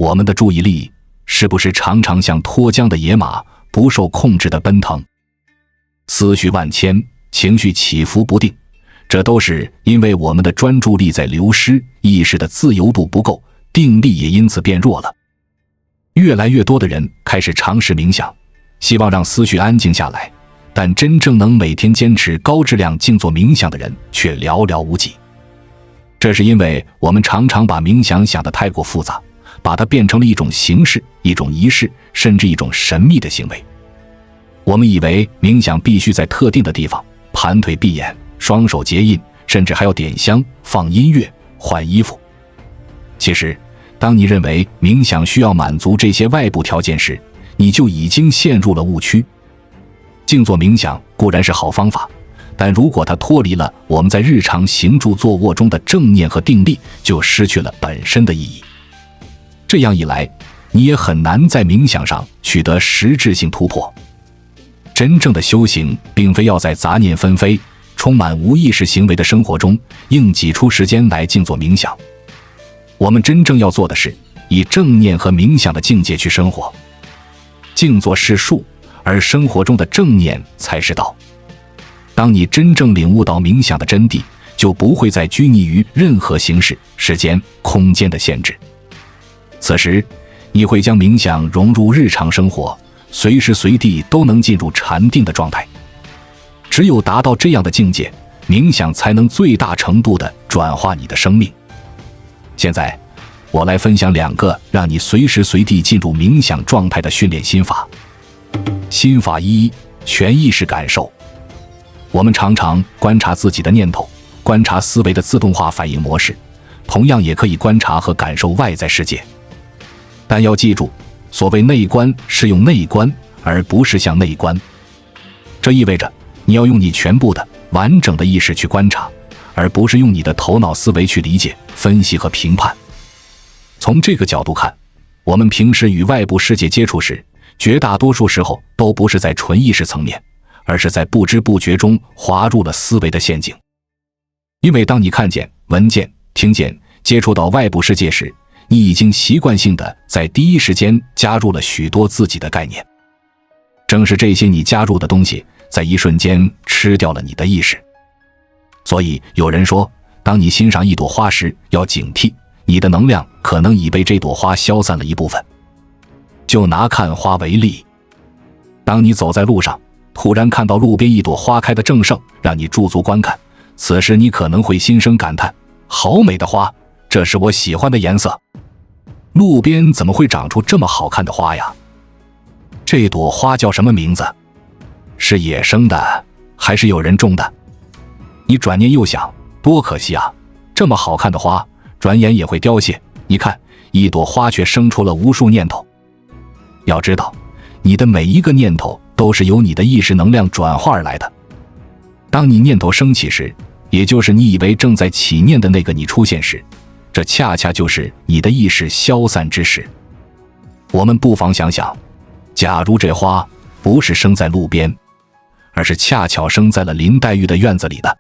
我们的注意力是不是常常像脱缰的野马，不受控制地奔腾？思绪万千，情绪起伏不定，这都是因为我们的专注力在流失，意识的自由度不够，定力也因此变弱了。越来越多的人开始尝试冥想，希望让思绪安静下来，但真正能每天坚持高质量静坐冥想的人却寥寥无几。这是因为我们常常把冥想想得太过复杂，把它变成了一种形式、一种仪式，甚至一种神秘的行为。我们以为冥想必须在特定的地方，盘腿闭眼，双手结印，甚至还要点香、放音乐、换衣服。其实，当你认为冥想需要满足这些外部条件时，你就已经陷入了误区。静坐冥想固然是好方法，但如果它脱离了我们在日常行住坐卧中的正念和定力，就失去了本身的意义。这样一来，你也很难在冥想上取得实质性突破。真正的修行并非要在杂念纷飞、充满无意识行为的生活中硬挤出时间来静坐冥想。我们真正要做的是以正念和冥想的境界去生活。静坐是术，而生活中的正念才是道。当你真正领悟到冥想的真谛，就不会再拘泥于任何形式、时间、空间的限制。此时，你会将冥想融入日常生活，随时随地都能进入禅定的状态。只有达到这样的境界，冥想才能最大程度地转化你的生命。现在，我来分享2个让你随时随地进入冥想状态的训练心法。心法1：全意识感受。我们常常观察自己的念头，观察思维的自动化反应模式，同样也可以观察和感受外在世界。但要记住，所谓内观是用内观，而不是向内观。这意味着你要用你全部的完整的意识去观察，而不是用你的头脑思维去理解、分析和评判。从这个角度看，我们平时与外部世界接触时，绝大多数时候都不是在纯意识层面，而是在不知不觉中滑入了思维的陷阱。因为当你看见、闻见、听见、接触到外部世界时，你已经习惯性的在第一时间加入了许多自己的概念。正是这些你加入的东西，在一瞬间吃掉了你的意识。所以有人说，当你欣赏一朵花时，要警惕，你的能量可能已被这朵花消散了一部分。就拿看花为例，当你走在路上，突然看到路边一朵花开的正盛，让你驻足观看，此时你可能会心生感叹：好美的花，这是我喜欢的颜色。路边怎么会长出这么好看的花呀？这朵花叫什么名字？是野生的，还是有人种的？你转念又想，多可惜啊，这么好看的花，转眼也会凋谢。你看，一朵花却生出了无数念头。要知道，你的每一个念头都是由你的意识能量转化而来的。当你念头升起时，也就是你以为正在起念的那个你出现时，这恰恰就是你的意识消散之时。我们不妨想想，假如这花不是生在路边，而是恰巧生在了林黛玉的院子里的，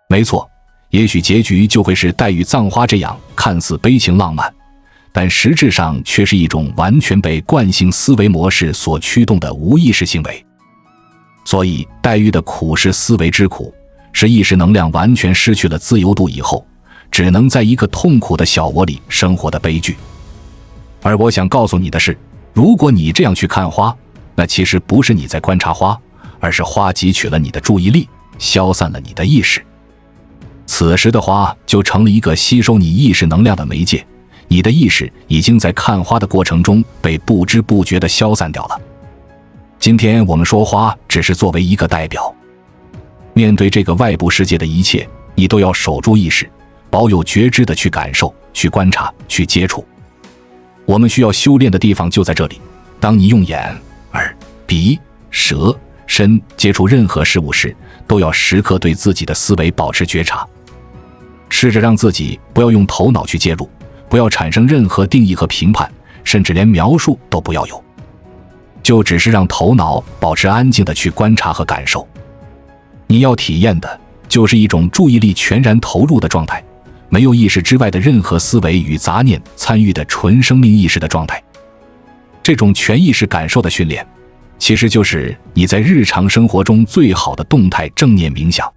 没错，也许结局就会是黛玉葬花这样看似悲情浪漫，但实质上却是一种完全被惯性思维模式所驱动的无意识行为。所以黛玉的苦是思维之苦，是意识能量完全失去了自由度以后，只能在一个痛苦的小窝里生活的悲剧。而我想告诉你的是，如果你这样去看花，那其实不是你在观察花，而是花汲取了你的注意力，消散了你的意识。此时的花就成了一个吸收你意识能量的媒介，你的意识已经在看花的过程中被不知不觉地消散掉了。今天我们说花只是作为一个代表，面对这个外部世界的一切，你都要守住意识，保有觉知地去感受、去观察、去接触。我们需要修炼的地方就在这里。当你用眼、耳、鼻、舌、身接触任何事物时，都要时刻对自己的思维保持觉察，试着让自己不要用头脑去介入，不要产生任何定义和评判，甚至连描述都不要有，就只是让头脑保持安静地去观察和感受。你要体验的就是一种注意力全然投入的状态，没有意识之外的任何思维与杂念参与的纯生命意识的状态。这种全意识感受的训练，其实就是你在日常生活中最好的动态正念冥想。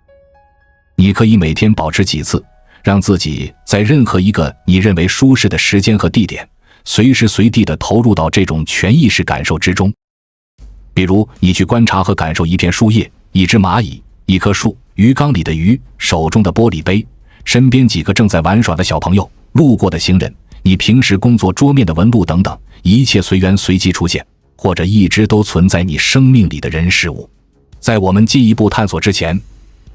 你可以每天保持几次，让自己在任何一个你认为舒适的时间和地点，随时随地地投入到这种全意识感受之中。比如你去观察和感受一片树叶、一只蚂蚁、一棵树、鱼缸里的鱼、手中的玻璃杯、身边几个正在玩耍的小朋友、路过的行人，你平时工作桌面的纹路等等，一切随缘随机出现，或者一直都存在你生命里的人事物。在我们进一步探索之前，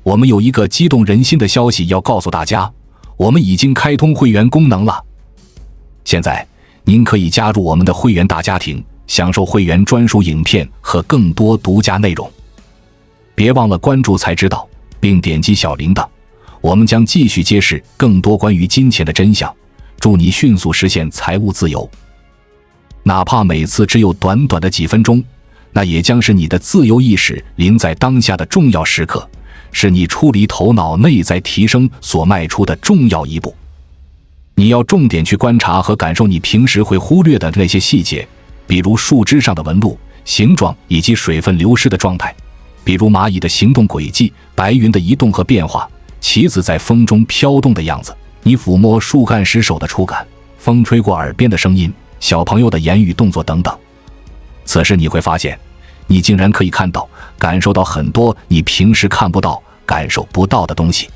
我们有一个激动人心的消息要告诉大家，我们已经开通会员功能了。现在您可以加入我们的会员大家庭，享受会员专属影片和更多独家内容。别忘了关注才知道，并点击小铃铛，我们将继续揭示更多关于金钱的真相，助你迅速实现财务自由。哪怕每次只有短短的几分钟，那也将是你的自由意识临在当下的重要时刻，是你处理头脑内在提升所迈出的重要一步。你要重点去观察和感受你平时会忽略的那些细节，比如树枝上的纹路、形状以及水分流失的状态，比如蚂蚁的行动轨迹、白云的移动和变化、旗子在风中飘动的样子，你抚摸树干时手的触感，风吹过耳边的声音，小朋友的言语动作等等。此时你会发现，你竟然可以看到、感受到很多你平时看不到、感受不到的东西。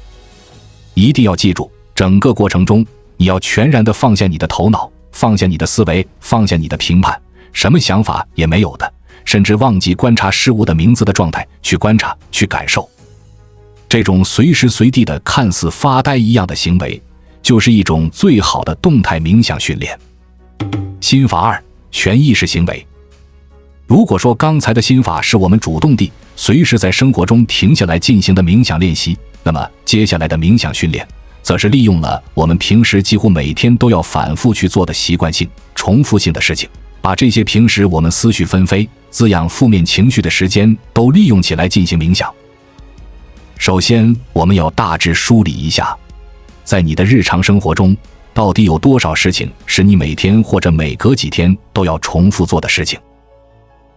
一定要记住，整个过程中你要全然地放下你的头脑，放下你的思维，放下你的评判，什么想法也没有的，甚至忘记观察事物的名字的状态，去观察，去感受。这种随时随地的看似发呆一样的行为，就是一种最好的动态冥想训练。心法2：全意识行为。如果说刚才的心法是我们主动地随时在生活中停下来进行的冥想练习，那么接下来的冥想训练则是利用了我们平时几乎每天都要反复去做的习惯性、重复性的事情，把这些平时我们思绪纷飞、滋养负面情绪的时间都利用起来进行冥想。首先，我们要大致梳理一下，在你的日常生活中，到底有多少事情是你每天或者每隔几天都要重复做的事情。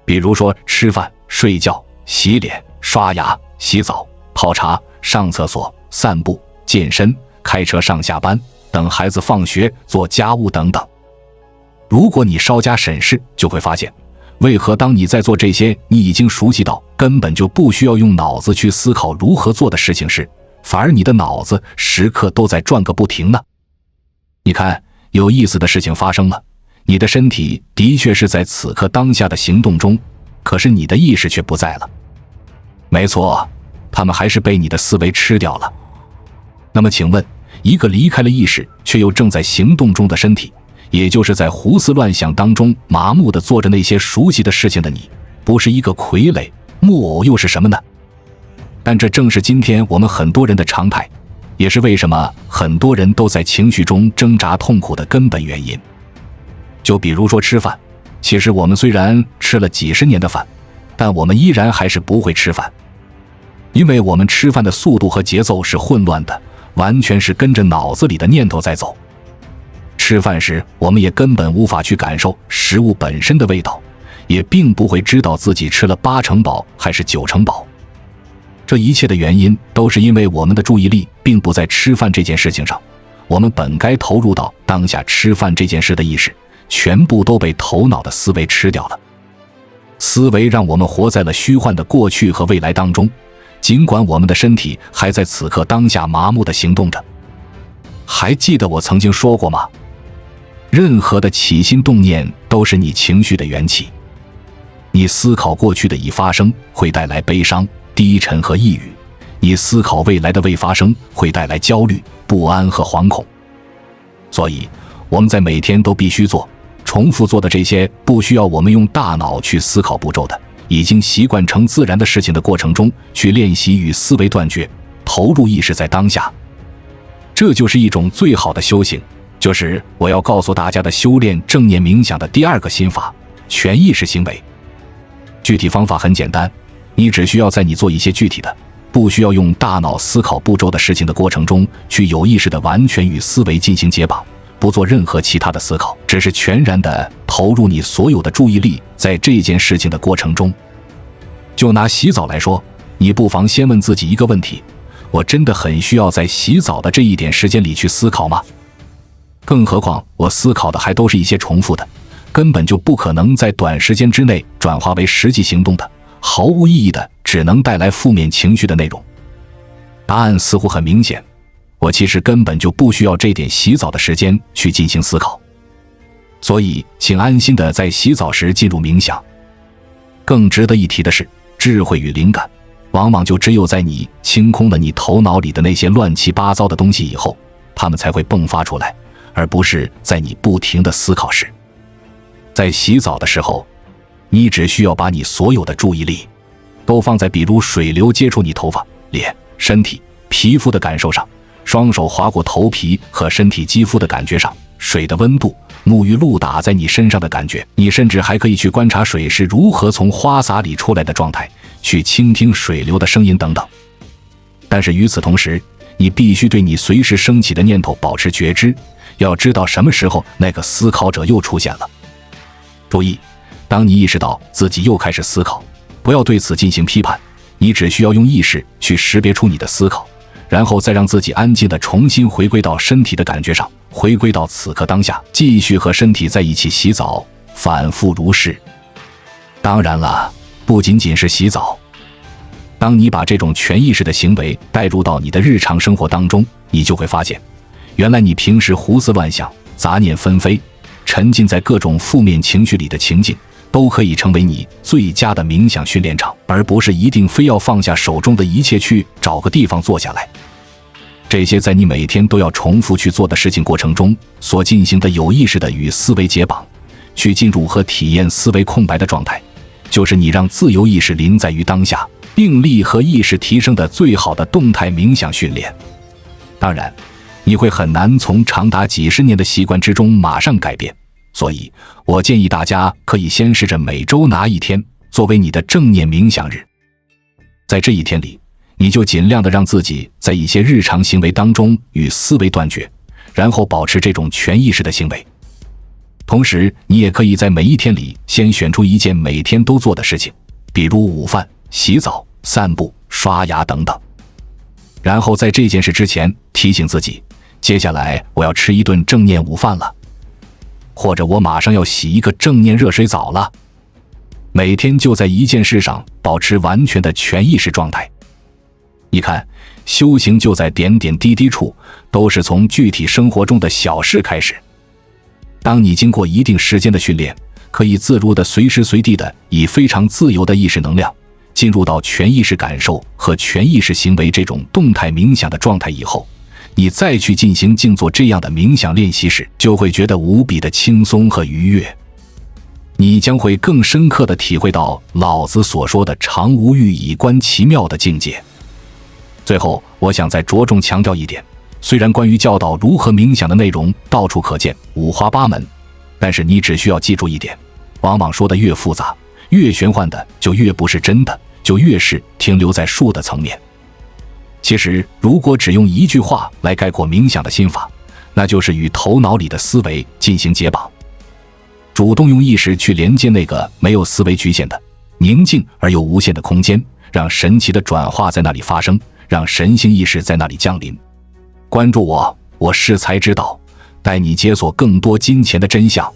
比如说吃饭、睡觉、洗脸、刷牙、洗澡、泡茶、上厕所、散步、健身、开车上下班、等孩子放学、做家务等等。如果你稍加审视，就会发现，为何当你在做这些你已经熟悉到根本就不需要用脑子去思考如何做的事情时，反而你的脑子时刻都在转个不停呢？你看，有意思的事情发生了，你的身体的确是在此刻当下的行动中，可是你的意识却不在了。没错，他们还是被你的思维吃掉了。那么请问，一个离开了意识却又正在行动中的身体，也就是在胡思乱想当中麻木地做着那些熟悉的事情的你，不是一个傀儡、木偶又是什么呢？但这正是今天我们很多人的常态，也是为什么很多人都在情绪中挣扎痛苦的根本原因。就比如说吃饭，其实我们虽然吃了几十年的饭，但我们依然还是不会吃饭，因为我们吃饭的速度和节奏是混乱的，完全是跟着脑子里的念头在走。吃饭时，我们也根本无法去感受食物本身的味道，也并不会知道自己吃了8成饱还是9成饱。这一切的原因都是因为我们的注意力并不在吃饭这件事情上，我们本该投入到当下吃饭这件事的意识，全部都被头脑的思维吃掉了。思维让我们活在了虚幻的过去和未来当中，尽管我们的身体还在此刻当下麻木地行动着。还记得我曾经说过吗？任何的起心动念都是你情绪的缘起。你思考过去的已发生会带来悲伤、低沉和抑郁，你思考未来的未发生会带来焦虑、不安和惶恐。所以我们在每天都必须重复做的这些不需要我们用大脑去思考步骤的，已经习惯成自然的事情的过程中，去练习与思维断绝，投入意识在当下。这就是一种最好的修行，就是我要告诉大家的修炼正念冥想的第2个心法——全意识行为。具体方法很简单，你只需要在你做一些具体的不需要用大脑思考步骤的事情的过程中，去有意识地完全与思维进行解绑，不做任何其他的思考，只是全然地投入你所有的注意力在这件事情的过程中。就拿洗澡来说，你不妨先问自己一个问题：我真的很需要在洗澡的这一点时间里去思考吗？更何况我思考的还都是一些重复的，根本就不可能在短时间之内转化为实际行动的，毫无意义的，只能带来负面情绪的内容。答案似乎很明显，我其实根本就不需要这点洗澡的时间去进行思考。所以请安心的在洗澡时进入冥想。更值得一提的是，智慧与灵感往往就只有在你清空了你头脑里的那些乱七八糟的东西以后，它们才会迸发出来，而不是在你不停的思考时。在洗澡的时候，你只需要把你所有的注意力都放在比如水流接触你头发、脸、身体、皮肤的感受上，双手划过头皮和身体肌肤的感觉上，水的温度、沐浴露打在你身上的感觉，你甚至还可以去观察水是如何从花洒里出来的状态，去倾听水流的声音等等。但是与此同时，你必须对你随时升起的念头保持觉知，要知道什么时候那个思考者又出现了。注意，当你意识到自己又开始思考，不要对此进行批判，你只需要用意识去识别出你的思考，然后再让自己安静地重新回归到身体的感觉上，回归到此刻当下，继续和身体在一起洗澡，反复如是。当然了，不仅仅是洗澡，当你把这种全意识的行为带入到你的日常生活当中，你就会发现，原来你平时胡思乱想、杂念纷飞、沉浸在各种负面情绪里的情境，都可以成为你最佳的冥想训练场，而不是一定非要放下手中的一切去找个地方坐下来。这些在你每天都要重复去做的事情过程中所进行的有意识的与思维解绑，去进入和体验思维空白的状态，就是你让自由意识临在于当下，并力和意识提升的最好的动态冥想训练。当然，你会很难从长达几十年的习惯之中马上改变，所以我建议大家可以先试着每周拿一天作为你的正念冥想日。在这一天里，你就尽量的让自己在一些日常行为当中与思维断绝，然后保持这种全意识的行为。同时，你也可以在每一天里先选出一件每天都做的事情，比如午饭、洗澡、散步、刷牙等等。然后在这件事之前提醒自己，接下来我要吃一顿正念午饭了，或者我马上要洗一个正念热水澡了。每天就在一件事上保持完全的全意识状态。你看，修行就在点点滴滴处，都是从具体生活中的小事开始。当你经过一定时间的训练，可以自如的随时随地的以非常自由的意识能量进入到全意识感受和全意识行为这种动态冥想的状态以后，你再去进行静坐这样的冥想练习时，就会觉得无比的轻松和愉悦。你将会更深刻地体会到老子所说的常无欲以观其妙的境界。最后，我想再着重强调一点，虽然关于教导如何冥想的内容到处可见，五花八门，但是你只需要记住一点，往往说的越复杂、越玄幻的就越不是真的，就越是停留在术的层面。其实，如果只用一句话来概括冥想的心法，那就是与头脑里的思维进行解绑，主动用意识去连接那个没有思维局限的、宁静而又无限的空间，让神奇的转化在那里发生，让神性意识在那里降临。关注我，我是才知道，带你解锁更多金钱的真相。